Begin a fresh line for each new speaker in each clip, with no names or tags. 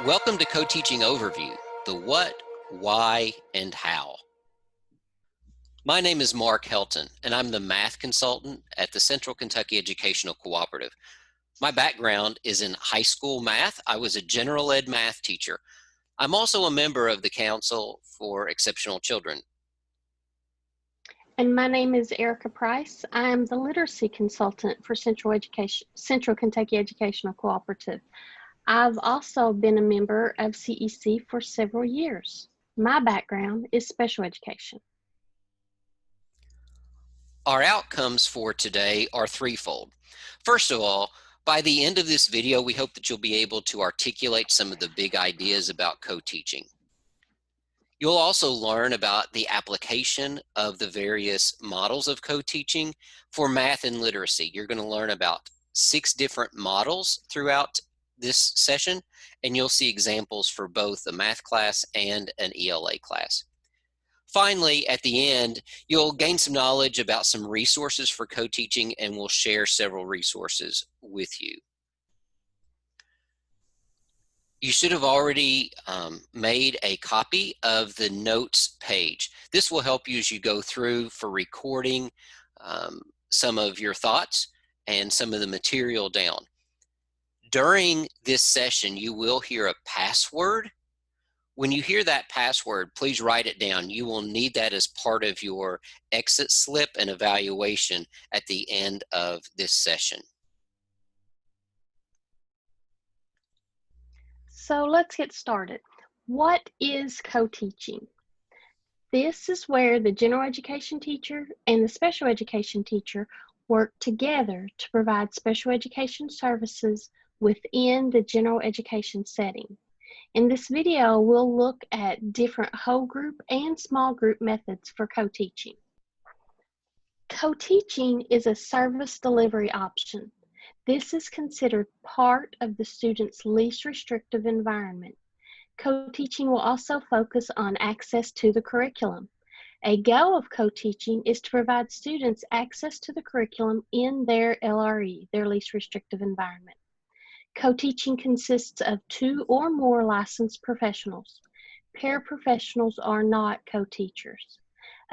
Welcome to Co-Teaching Overview, the what, why, and how. My name is Mark Helton, and I'm the math consultant at the Central Kentucky Educational Cooperative. My background is in high school math. I was a general ed math teacher. I'm also a member of the Council for Exceptional Children.
And my name is Erica Price. I am the literacy consultant for Central Kentucky Educational Cooperative. I've also been a member of CEC for several years. My background is special education.
Our outcomes for today are threefold. First of all, by the end of this video, we hope that you'll be able to articulate some of the big ideas about co-teaching. You'll also learn about the application of the various models of co-teaching for math and literacy. You're going to learn about 6 different models throughout this session, and you'll see examples for both a math class and an ELA class. Finally, at the end, you'll gain some knowledge about some resources for co-teaching, and we'll share several resources with you. You should have already made a copy of the notes page. This will help you as you go through for recording some of your thoughts and some of the material down. During this session, you will hear a password. When you hear that password, please write it down. You will need that as part of your exit slip and evaluation at the end of this session.
So let's get started. What is co-teaching? This is where the general education teacher and the special education teacher work together to provide special education services within the general education setting. In this video, we'll look at different whole group and small group methods for co-teaching. Co-teaching is a service delivery option. This is considered part of the student's least restrictive environment. Co-teaching will also focus on access to the curriculum. A goal of co-teaching is to provide students access to the curriculum in their LRE, their least restrictive environment. Co-teaching consists of 2 or more licensed professionals. Paraprofessionals are not co-teachers.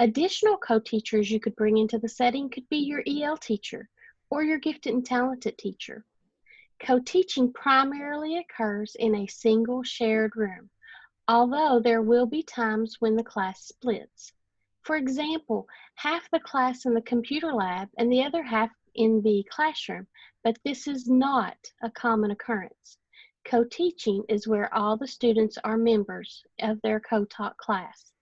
Additional co-teachers you could bring into the setting could be your EL teacher or your gifted and talented teacher. Co-teaching primarily occurs in a single shared room, although there will be times when the class splits. For example, half the class in the computer lab and the other half in the classroom, but this is not a common occurrence. Co-teaching is where all the students are members of their co-taught class.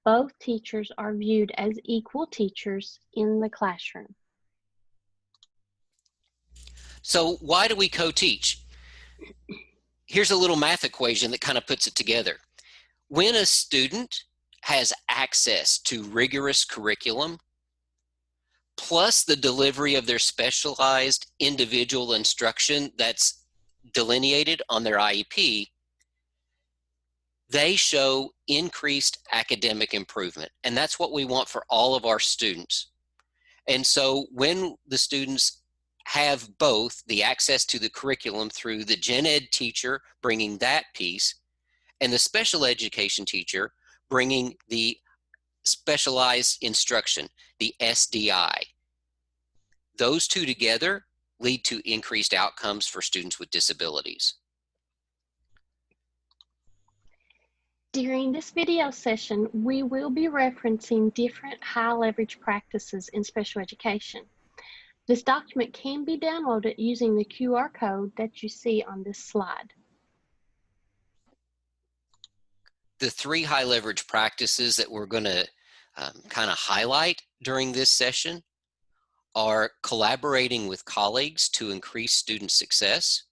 Both teachers are viewed as equal teachers in the classroom.
So why do we co-teach? Here's a little math equation that kind of puts it together. When a student has access to rigorous curriculum, plus the delivery of their specialized individual instruction that's delineated on their IEP, they show increased academic improvement. And that's what we want for all of our students. And so when the students have both the access to the curriculum through the gen ed teacher bringing that piece and the special education teacher bringing the specialized instruction, the SDI. Those two together lead to increased outcomes for students with disabilities.
During this video session, we will be referencing different high leverage practices in special education. This document can be downloaded using the QR code that you see on this slide.
The 3 high leverage practices that we're going to kind of highlight during this session are collaborating with colleagues to increase student success,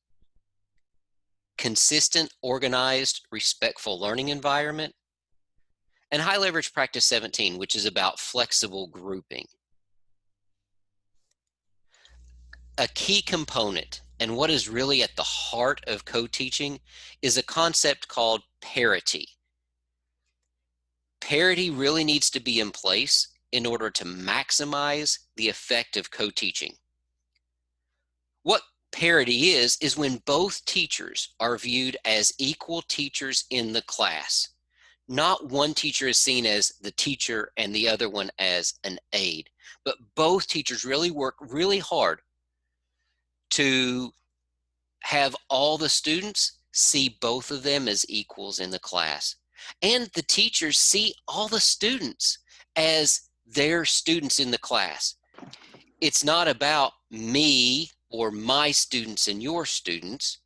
consistent, organized, respectful learning environment, and high leverage practice 17, which is about flexible grouping. A key component, and what is really at the heart of co-teaching, is a concept called parity. Parity really needs to be in place in order to maximize the effect of co-teaching. What parity is when both teachers are viewed as equal teachers in the class. Not one teacher is seen as the teacher and the other one as an aide, but both teachers really work really hard to have all the students see both of them as equals in the class. And the teachers see all the students as their students in the class. It's not about me or my students and your students.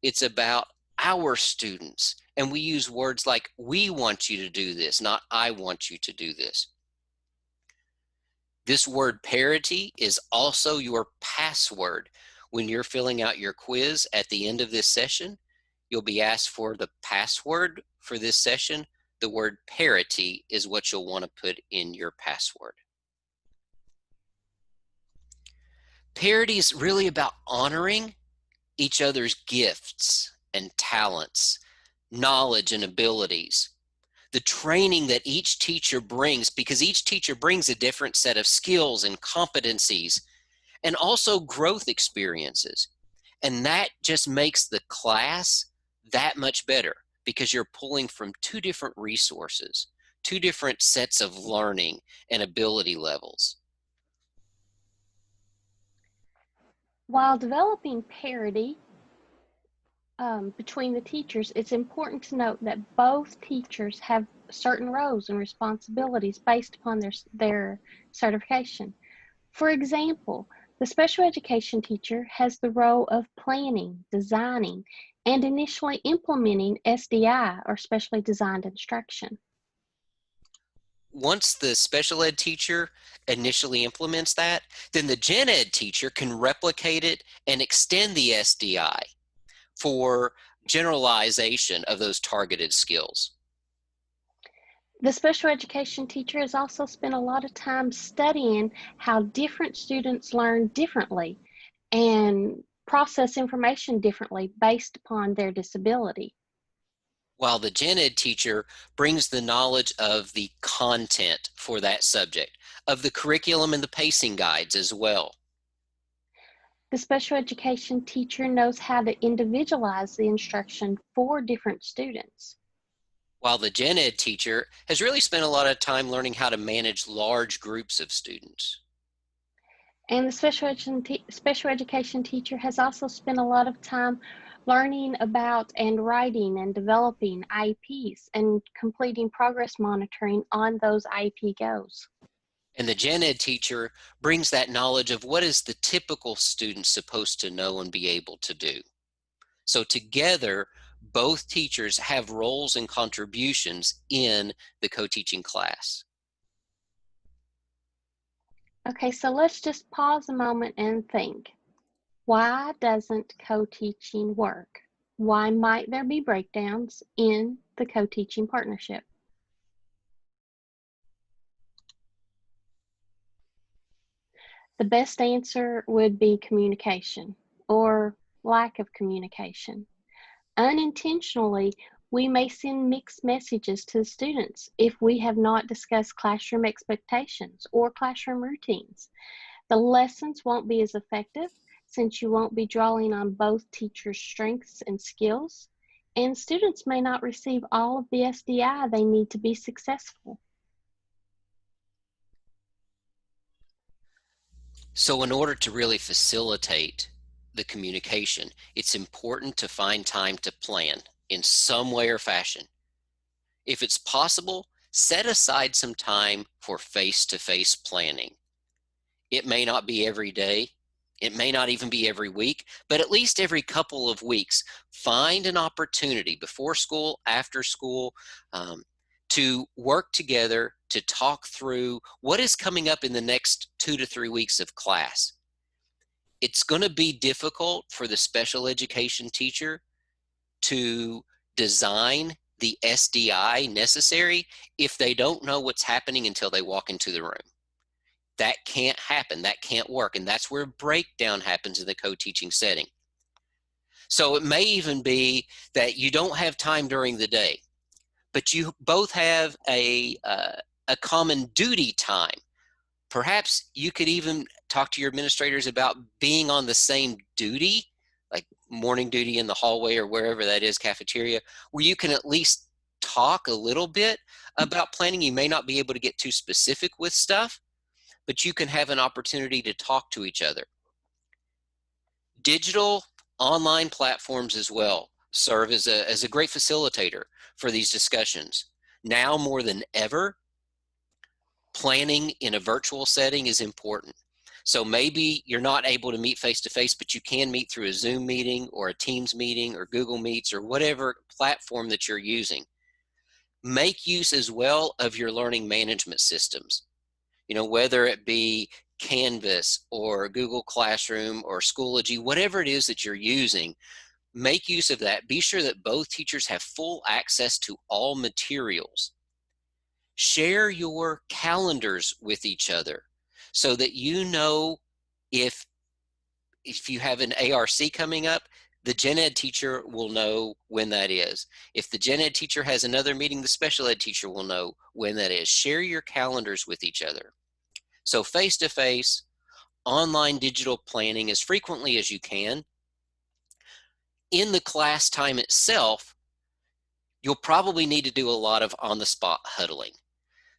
It's about our students. And we use words like, we want you to do this, not I want you to do this. This word parity is also your password. When you're filling out your quiz at the end of this session, you'll be asked for the password for this session. The word parity is what you'll want to put in your password. Parity is really about honoring each other's gifts and talents, knowledge and abilities, the training that each teacher brings, because each teacher brings a different set of skills and competencies and also growth experiences. And that just makes the class that much better because you're pulling from two different resources, two different sets of learning and ability levels.
While developing parity between the teachers, it's important to note that both teachers have certain roles and responsibilities based upon their certification. For example, the special education teacher has the role of planning, designing, and initially implementing SDI, or specially designed instruction.
Once the special ed teacher initially implements that, then the gen ed teacher can replicate it and extend the SDI for generalization of those targeted skills.
The special education teacher has also spent a lot of time studying how different students learn differently and process information differently based upon their disability.
While the gen ed teacher brings the knowledge of the content for that subject, of the curriculum and the pacing guides as well.
The special education teacher knows how to individualize the instruction for different students.
While the gen ed teacher has really spent a lot of time learning how to manage large groups of students.
And the special education teacher has also spent a lot of time learning about and writing and developing IEPs and completing progress monitoring on those IEP goals.
And the gen ed teacher brings that knowledge of what is the typical student supposed to know and be able to do. So together, both teachers have roles and contributions in the co-teaching class.
Okay, so let's just pause a moment and think. Why doesn't co-teaching work? Why might there be breakdowns in the co-teaching partnership? The best answer would be communication or lack of communication. Unintentionally, we may send mixed messages to the students if we have not discussed classroom expectations or classroom routines. The lessons won't be as effective since you won't be drawing on both teachers' strengths and skills, and students may not receive all of the SDI they need to be successful.
So in order to really facilitate the communication, it's important to find time to plan in some way or fashion. If it's possible, set aside some time for face-to-face planning. It may not be every day, it may not even be every week, but at least every couple of weeks, find an opportunity before school, after school, to work together to talk through what is coming up in the next 2 to 3 weeks of class. It's going to be difficult for the special education teacher to design the SDI necessary if they don't know what's happening until they walk into the room. That can't happen, that can't work, and that's where breakdown happens in the co-teaching setting. So it may even be that you don't have time during the day, but you both have a common duty time Perhaps you could even talk to your administrators about being on the same duty, like morning duty in the hallway or wherever that is, cafeteria, where you can at least talk a little bit about planning. You may not be able to get too specific with stuff, but you can have an opportunity to talk to each other. Digital online platforms as well serve as a great facilitator for these discussions. Now more than ever, planning in a virtual setting is important. So maybe you're not able to meet face-to-face, but you can meet through a Zoom meeting or a Teams meeting or Google Meets or whatever platform that you're using. Make use as well of your learning management systems. Whether it be Canvas or Google Classroom or Schoology, whatever it is that you're using, make use of that. Be sure that both teachers have full access to all materials. Share your calendars with each other so that if you have an ARC coming up, the gen ed teacher will know when that is. If the gen ed teacher has another meeting, the special ed teacher will know when that is. Share your calendars with each other. So face-to-face, online digital planning as frequently as you can. In the class time itself, you'll probably need to do a lot of on-the-spot huddling.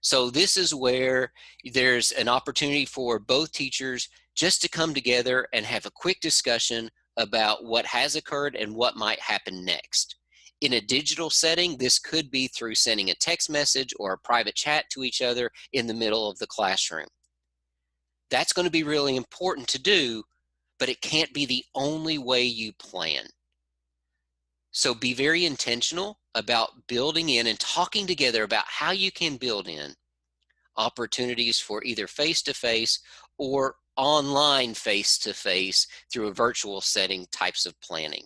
So this is where there's an opportunity for both teachers just to come together and have a quick discussion about what has occurred and what might happen next. In a digital setting, this could be through sending a text message or a private chat to each other in the middle of the classroom. That's going to be really important to do, but it can't be the only way you plan. So be very intentional about building in and talking together about how you can build in opportunities for either face-to-face or online face-to-face through a virtual setting types of planning.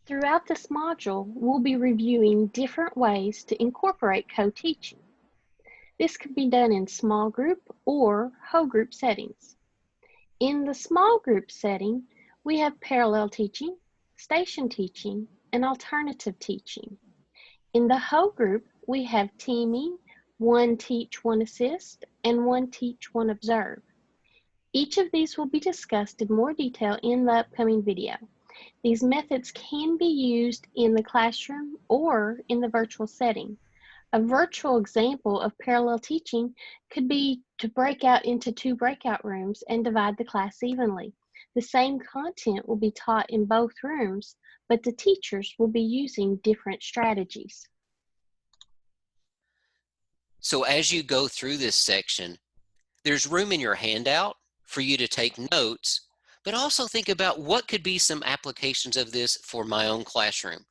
Throughout this module, we'll be reviewing different ways to incorporate co-teaching. This can be done in small group or whole group settings. In the small group setting, we have parallel teaching, station teaching, and alternative teaching. In the whole group, we have teaming, one teach, one assist, and one teach, one observe. Each of these will be discussed in more detail in the upcoming video. These methods can be used in the classroom or in the virtual setting. A virtual example of parallel teaching could be to break out into 2 breakout rooms and divide the class evenly. The same content will be taught in both rooms, but the teachers will be using different strategies.
So as you go through this section, there's room in your handout for you to take notes, but also think about what could be some applications of this for my own classroom.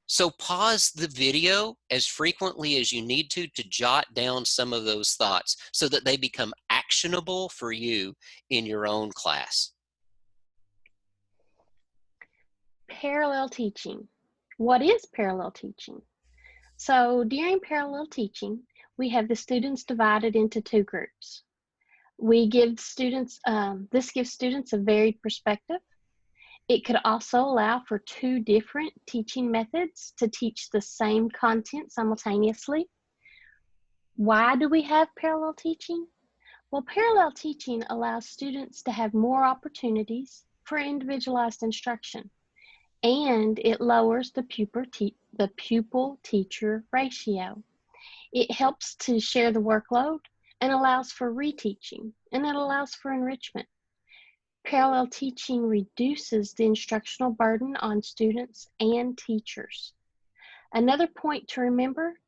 So pause the video as frequently as you need to jot down some of those thoughts so that they become actionable for you in your own class.
Parallel teaching. What is parallel teaching? So during parallel teaching, we have the students divided into 2 groups. We give students, this gives students a varied perspective. It could also allow for 2 different teaching methods to teach the same content simultaneously. Why do we have parallel teaching? Well, parallel teaching allows students to have more opportunities for individualized instruction, and it lowers the pupil-teacher ratio. It helps to share the workload and allows for reteaching, and it allows for enrichment. Parallel teaching reduces the instructional burden on students and teachers. Another point to remember,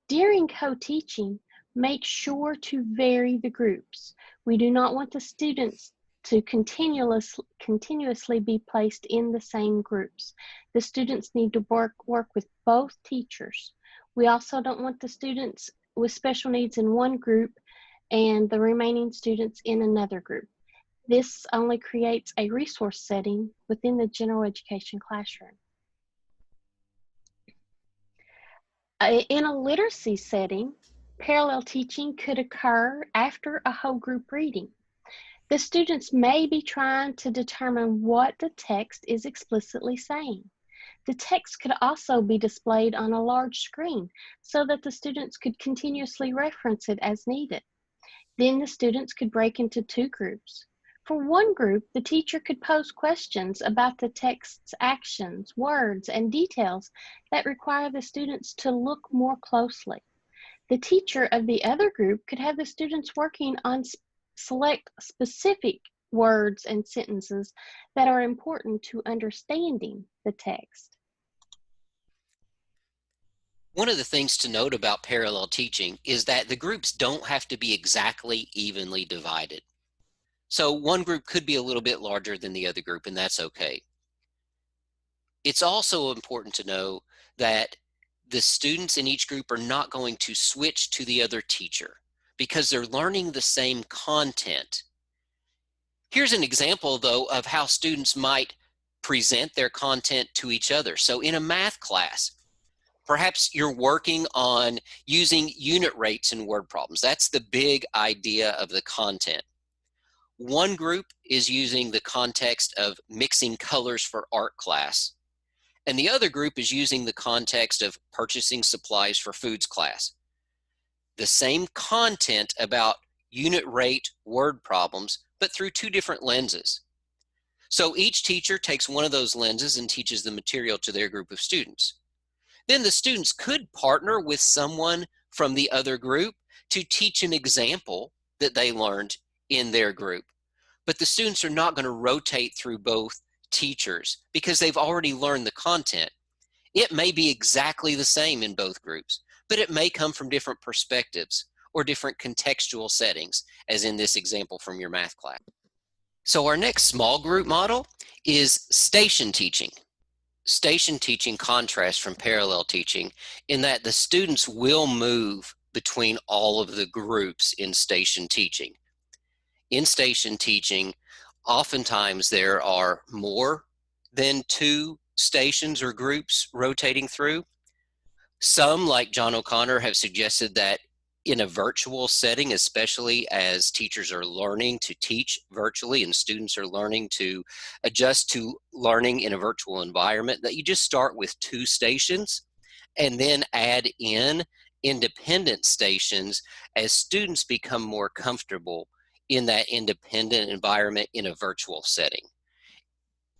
during co-teaching, make sure to vary the groups. We do not want the students to continuously be placed in the same groups. The students need to work with both teachers. We also don't want the students with special needs in one group and the remaining students in another group. This only creates a resource setting within the general education classroom. In a literacy setting, parallel teaching could occur after a whole group reading. The students may be trying to determine what the text is explicitly saying. The text could also be displayed on a large screen so that the students could continuously reference it as needed. Then the students could break into two groups. For one group, the teacher could pose questions about the text's actions, words, and details that require the students to look more closely. The teacher of the other group could have the students working on select specific words and sentences that are important to understanding the text.
One of the things to note about parallel teaching is that the groups don't have to be exactly evenly divided. So one group could be a little bit larger than the other group, and that's okay. It's also important to know that the students in each group are not going to switch to the other teacher because they're learning the same content. Here's an example, though, of how students might present their content to each other. So in a math class, perhaps you're working on using unit rates in word problems. That's the big idea of the content. One group is using the context of mixing colors for art class, and the other group is using the context of purchasing supplies for foods class. The same content about unit rate word problems, but through two different lenses. So each teacher takes one of those lenses and teaches the material to their group of students. Then the students could partner with someone from the other group to teach an example that they learned in their group. But the students are not going to rotate through both teachers because they've already learned the content. It may be exactly the same in both groups, but it may come from different perspectives or different contextual settings, as in this example from your math class. So our next small group model is station teaching. Station teaching contrasts from parallel teaching in that the students will move between all of the groups in station teaching. In station teaching, oftentimes there are more than two stations or groups rotating through. Some, like John O'Connor, have suggested that in a virtual setting, especially as teachers are learning to teach virtually and students are learning to adjust to learning in a virtual environment, that you just start with two stations and then add in independent stations as students become more comfortable in that independent environment in a virtual setting.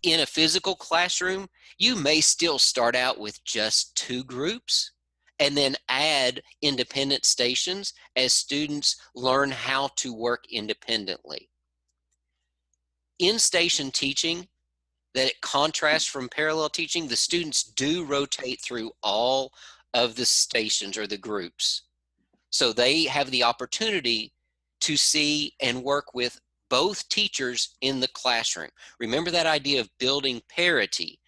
In a physical classroom, you may still start out with just two groups and then add independent stations as students learn how to work independently. In station teaching, that it contrasts from parallel teaching, the students do rotate through all of the stations or the groups. So they have the opportunity to see and work with both teachers in the classroom. Remember that idea of building parity.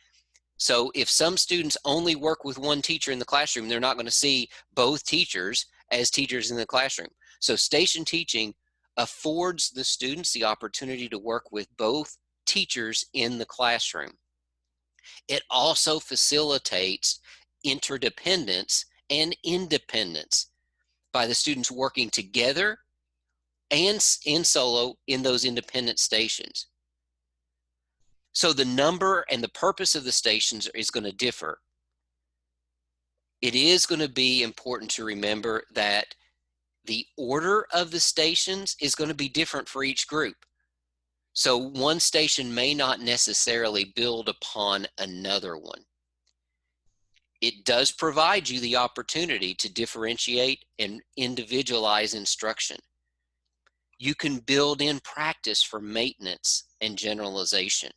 So if some students only work with one teacher in the classroom, they're not going to see both teachers as teachers in the classroom. So station teaching affords the students the opportunity to work with both teachers in the classroom. It also facilitates interdependence and independence by the students working together and in solo in those independent stations. So the number and the purpose of the stations is going to differ. It is going to be important to remember that the order of the stations is going to be different for each group. So one station may not necessarily build upon another one. It does provide you the opportunity to differentiate and individualize instruction. You can build in practice for maintenance and generalization.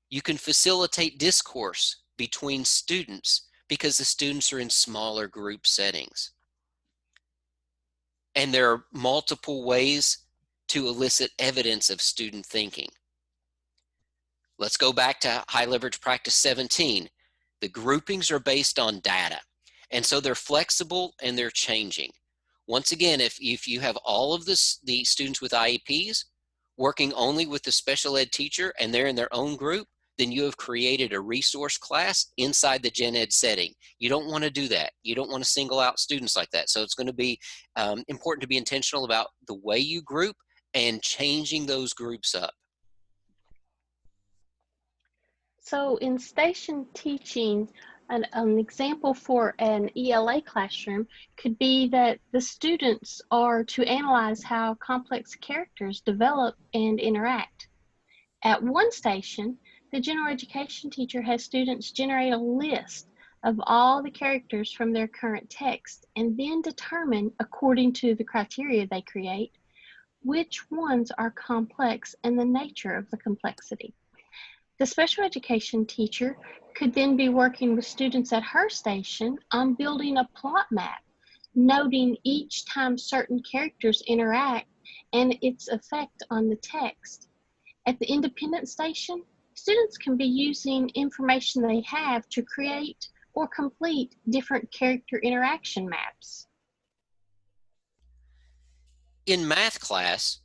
You can facilitate discourse between students because the students are in smaller group settings. And there are multiple ways to elicit evidence of student thinking. Let's go back to high leverage practice 17. The groupings are based on data, and so they're flexible and they're changing. Once again, if you have all of the students with IEPs working only with the special ed teacher and they're in their own group, then you have created a resource class inside the gen ed setting. You don't want to do that. You don't want to single out students like that. So it's going to be important to be intentional about the way you group and changing those groups up.
So in station teaching, an example for an ELA classroom could be that the students are to analyze how complex characters develop and interact. At one station, the general education teacher has students generate a list of all the characters from their current text and then determine, according to the criteria they create, which ones are complex and the nature of the complexity. The special education teacher could then be working with students at her station on building a plot map, noting each time certain characters interact and its effect on the text. At the independent station, students can be using information they have to create or complete different character interaction maps.
In math class,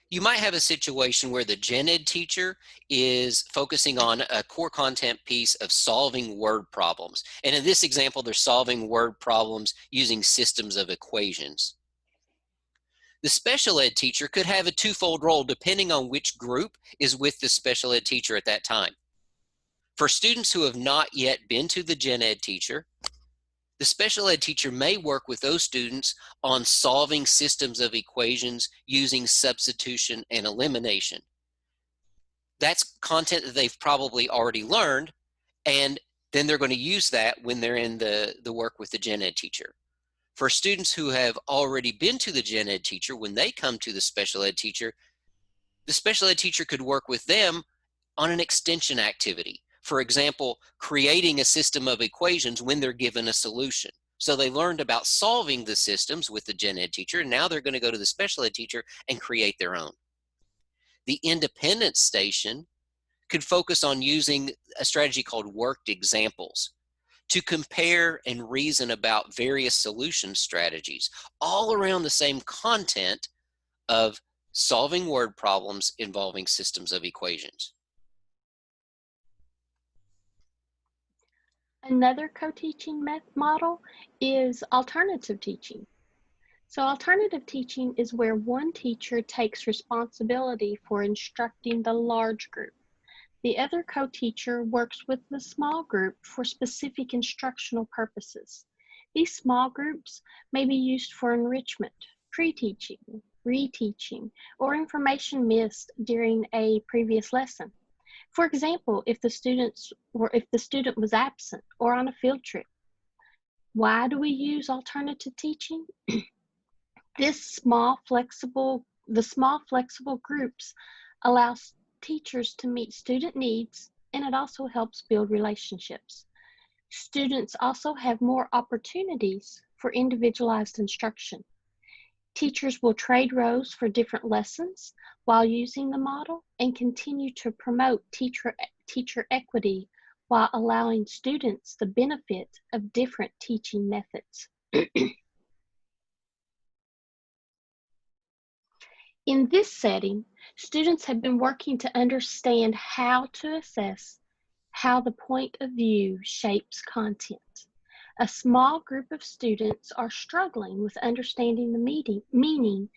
you might have a situation where the gen ed teacher is focusing on a core content piece of solving word problems. And in this example, they're solving word problems using systems of equations. The special ed teacher could have a twofold role depending on which group is with the special ed teacher at that time. For students who have not yet been to the gen ed teacher, the special ed teacher may work with those students on solving systems of equations using substitution and elimination. That's content that they've probably already learned, and then they're going to use that when they're in the work with the gen ed teacher. For students who have already been to the gen ed teacher, when they come to the special ed teacher could work with them on an extension activity. For example, creating a system of equations when they're given a solution. So they learned about solving the systems with the gen ed teacher, and now they're going to go to the special ed teacher and create their own. The independent station could focus on using a strategy called worked examples to compare and reason about various solution strategies, all around the same content of solving word problems involving systems of equations.
Another co-teaching model is alternative teaching. So alternative teaching is where one teacher takes responsibility for instructing the large group. The other co-teacher works with the small group for specific instructional purposes. These small groups may be used for enrichment, pre-teaching, reteaching, or information missed during a previous lesson. For example, if the student was absent or on a field trip. Why do we use alternative teaching? The small flexible groups allow teachers to meet student needs, and it also helps build relationships. Students also have more opportunities for individualized instruction. Teachers will trade roles for different lessons while using the model and continue to promote teacher equity while allowing students the benefit of different teaching methods. In this setting, students have been working to understand how to assess how the point of view shapes content. A small group of students are struggling with understanding the meaning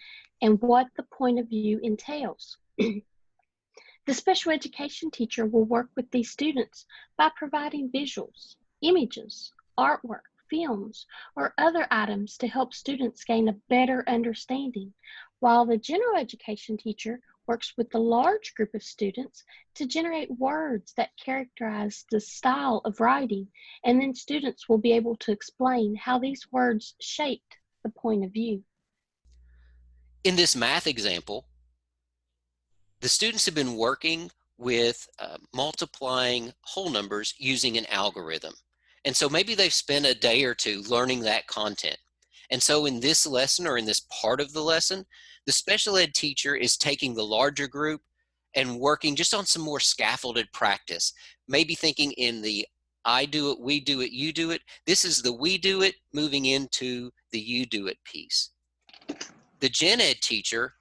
and what the point of view entails. The special education teacher will work with these students by providing visuals, images, artwork, films, or other items to help students gain a better understanding, while the general education teacher works with the large group of students to generate words that characterize the style of writing, and then students will be able to explain how these words shaped the point of view.
In this math example, the students have been working with multiplying whole numbers using an algorithm. And so maybe they've spent a day or two learning that content. And so in this lesson, or in this part of the lesson, the special ed teacher is taking the larger group and working just on some more scaffolded practice. Maybe thinking in the I do it, we do it, you do it. This is the we do it moving into the you do it piece. The gen ed teacher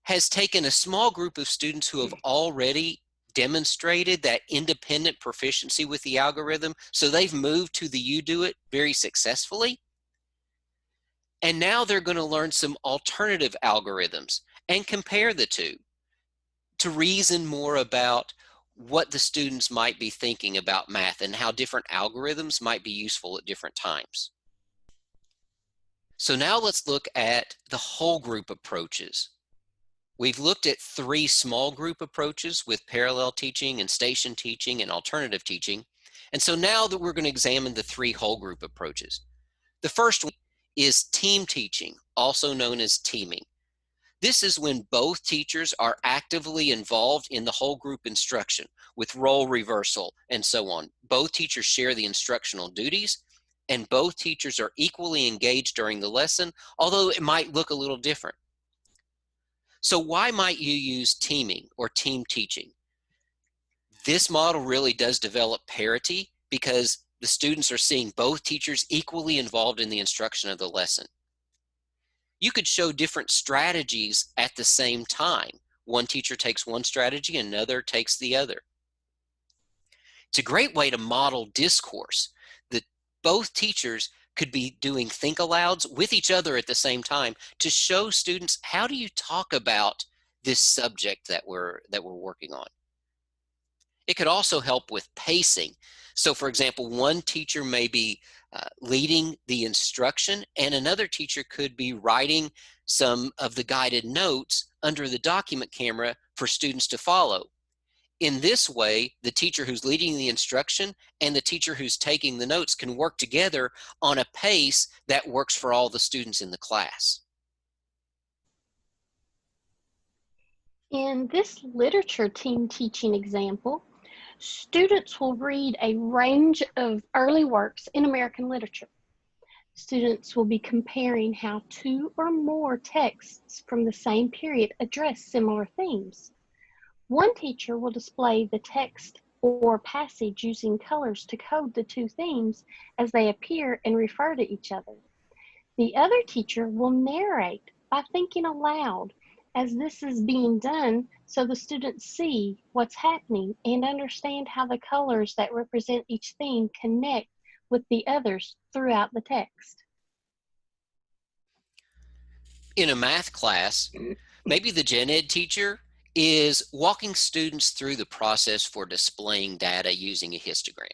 has taken a small group of students who have already demonstrated that independent proficiency with the algorithm. So they've moved to the you do it very successfully. And now they're going to learn some alternative algorithms and compare the two to reason more about what the students might be thinking about math and how different algorithms might be useful at different times. So now let's look at the whole group approaches. We've looked at 3 small group approaches with parallel teaching and station teaching and alternative teaching. And so now that we're going to examine the 3 whole group approaches. The first one is team teaching, also known as teaming. This is when both teachers are actively involved in the whole group instruction with role reversal and so on. Both teachers share the instructional duties and both teachers are equally engaged during the lesson, although it might look a little different. So why might you use teaming or team teaching? This model really does develop parity because the students are seeing both teachers equally involved in the instruction of the lesson. You could show different strategies at the same time. One teacher takes one strategy, another takes the other. It's a great way to model discourse that both teachers could be doing think alouds with each other at the same time to show students, how do you talk about this subject that we're working on? It could also help with pacing. So for example, one teacher may be leading the instruction and another teacher could be writing some of the guided notes under the document camera for students to follow. In this way, the teacher who's leading the instruction and the teacher who's taking the notes can work together on a pace that works for all the students in the class.
In this literature team teaching example, students will read a range of early works in American literature. Students will be comparing how 2 or more texts from the same period address similar themes. One teacher will display the text or passage using colors to code the 2 themes as they appear and refer to each other. The other teacher will narrate by thinking aloud as this is being done so the students see what's happening and understand how the colors that represent each theme connect with the others throughout the text.
In a math class, maybe the gen ed teacher is walking students through the process for displaying data using a histogram,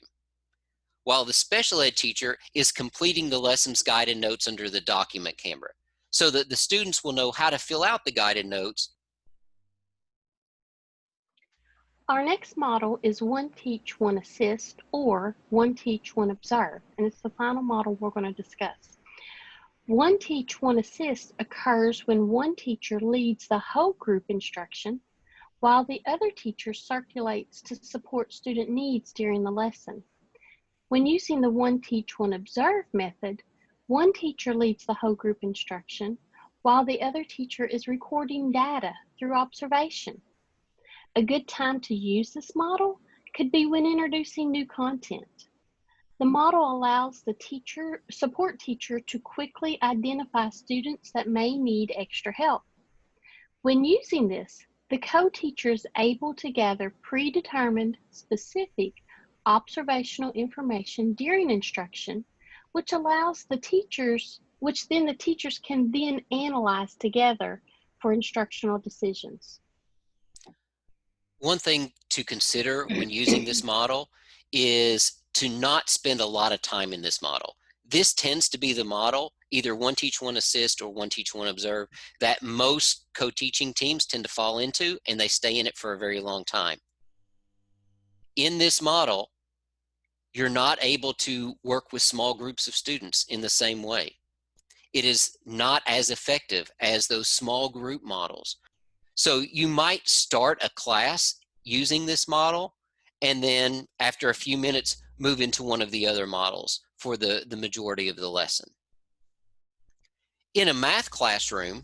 while the special ed teacher is completing the lesson's guided notes under the document camera so that the students will know how to fill out the guided notes.
Our next model is one teach, one assist, or one teach, one observe, and it's the final model we're going to discuss. One teach, one assist occurs when one teacher leads the whole group instruction while the other teacher circulates to support student needs during the lesson. When using the one teach, one observe method, one teacher leads the whole group instruction while the other teacher is recording data through observation. A good time to use this model could be when introducing new content. The model allows the support teacher to quickly identify students that may need extra help. When using this, the co-teacher is able to gather predetermined, specific observational information during instruction, which then the teachers can then analyze together for instructional decisions.
One thing to consider when using this model is to not spend a lot of time in this model. This tends to be the model, either one teach, one assist, or one teach, one observe, that most co-teaching teams tend to fall into, and they stay in it for a very long time. In this model, you're not able to work with small groups of students in the same way. It is not as effective as those small group models. So you might start a class using this model, and then after a few minutes, move into one of the other models for the majority of the lesson. In a math classroom,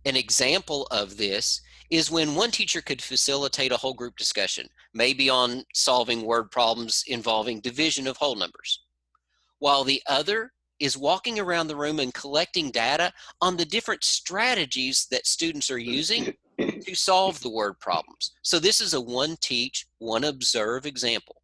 an example of this is when one teacher could facilitate a whole group discussion, maybe on solving word problems involving division of whole numbers, while the other is walking around the room and collecting data on the different strategies that students are using to solve the word problems. So this is a one teach, one observe example.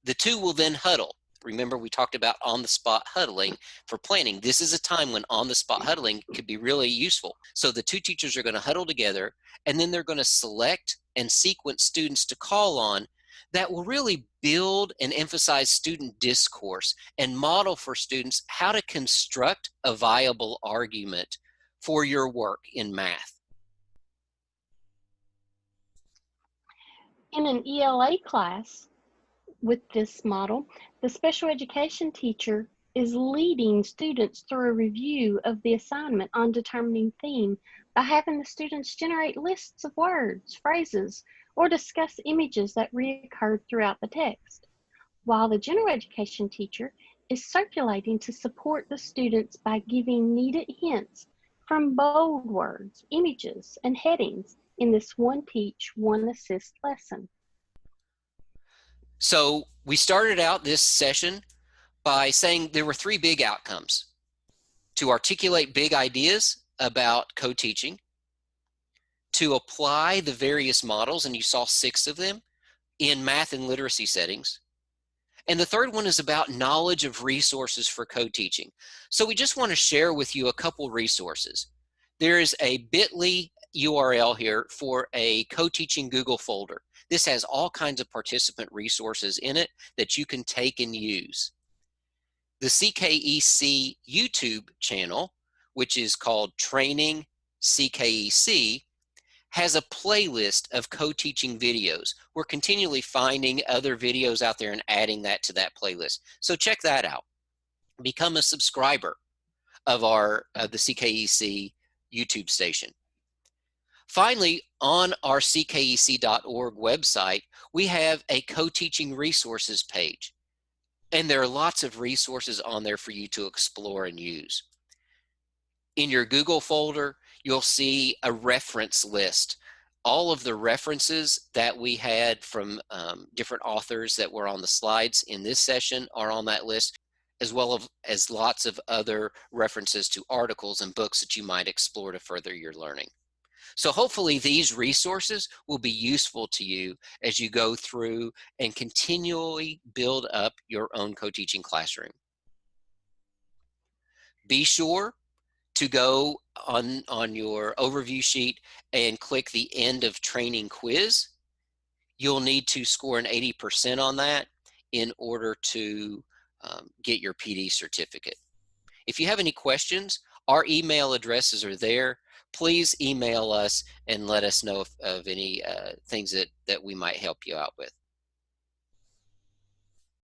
The two will then huddle Remember, we talked about on-the-spot huddling for planning. This is a time when on-the-spot huddling could be really useful. So the two teachers are going to huddle together, and then they're going to select and sequence students to call on that will really build and emphasize student discourse and model for students how to construct a viable argument for your work in math.
In an ELA class with this model, the special education teacher is leading students through a review of the assignment on determining theme by having the students generate lists of words, phrases, or discuss images that reoccurred throughout the text, while the general education teacher is circulating to support the students by giving needed hints from bold words, images, and headings in this one teach, one assist lesson.
So we started out this session by saying there were three big outcomes: to articulate big ideas about co-teaching, to apply the various models, and you saw 6 of them, in math and literacy settings. And the third one is about knowledge of resources for co-teaching. So we just want to share with you a couple resources. There is a bit.ly URL here for a co-teaching Google folder. This has all kinds of participant resources in it that you can take and use. The CKEC YouTube channel, which is called Training CKEC, has a playlist of co-teaching videos. We're continually finding other videos out there and adding that to that playlist. So check that out. Become a subscriber of the CKEC YouTube station. Finally, on our ckec.org website, we have a co-teaching resources page. And there are lots of resources on there for you to explore and use. In your Google folder, you'll see a reference list. All of the references that we had from different authors that were on the slides in this session are on that list, as well as lots of other references to articles and books that you might explore to further your learning. So hopefully these resources will be useful to you as you go through and continually build up your own co-teaching classroom. Be sure to go on your overview sheet and click the end of training quiz. You'll need to score an 80% on that in order to get your PD certificate. If you have any questions, our email addresses are there. Please email us and let us know of any things that we might help you out with.